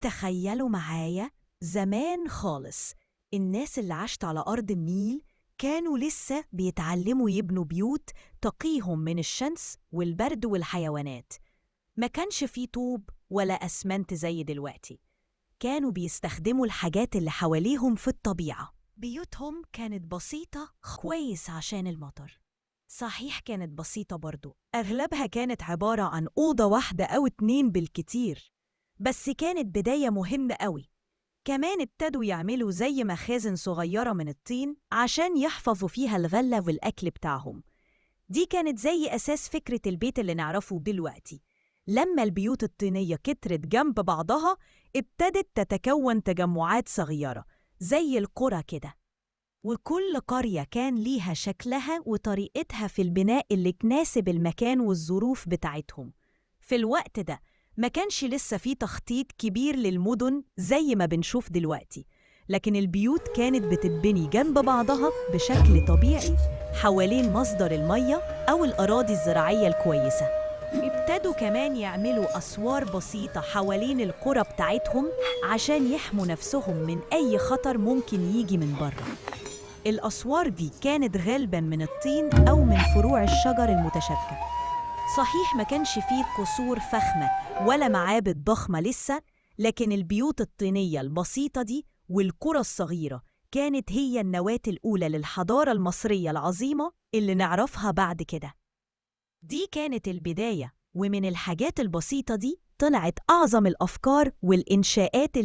تخيلوا معايا زمان خالص، الناس اللي عاشت على أرض النيل كانوا لسه بيتعلموا يبنوا بيوت تقيهم من الشمس والبرد والحيوانات. ما كانش فيه طوب ولا أسمنت زي دلوقتي، كانوا بيستخدموا الحاجات اللي حواليهم في الطبيعة. بيوتهم كانت بسيطة كويس عشان المطر. صحيح كانت بسيطة برضو، أغلبها كانت عبارة عن أوضة واحدة أو 2 بالكتير، بس كانت بداية مهمة قوي. كمان ابتدوا يعملوا زي مخازن صغيرة من الطين عشان يحفظوا فيها الغلة والأكل بتاعهم. دي كانت زي أساس فكرة البيت اللي نعرفه دلوقتي. لما البيوت الطينية كترت جنب بعضها، ابتدت تتكون تجمعات صغيرة زي القرى كده، وكل قرية كان ليها شكلها وطريقتها في البناء اللي تناسب المكان والظروف بتاعتهم. في الوقت ده ما كانش لسه فيه تخطيط كبير للمدن زي ما بنشوف دلوقتي، لكن البيوت كانت بتتبني جنب بعضها بشكل طبيعي حوالين مصدر المية أو الأراضي الزراعية الكويسة. ابتدوا كمان يعملوا أسوار بسيطة حوالين القرى بتاعتهم عشان يحموا نفسهم من أي خطر ممكن يجي من بره. الأسوار دي كانت غالباً من الطين أو من فروع الشجر المتشابكة. صحيح ما كانش فيه قصور فخمة ولا معابد ضخمة لسه، لكن البيوت الطينية البسيطة دي والقرى الصغيرة كانت هي النواة الأولى للحضارة المصرية العظيمة اللي نعرفها بعد كده. دي كانت البداية، ومن الحاجات البسيطة دي طلعت أعظم الأفكار والإنشاءات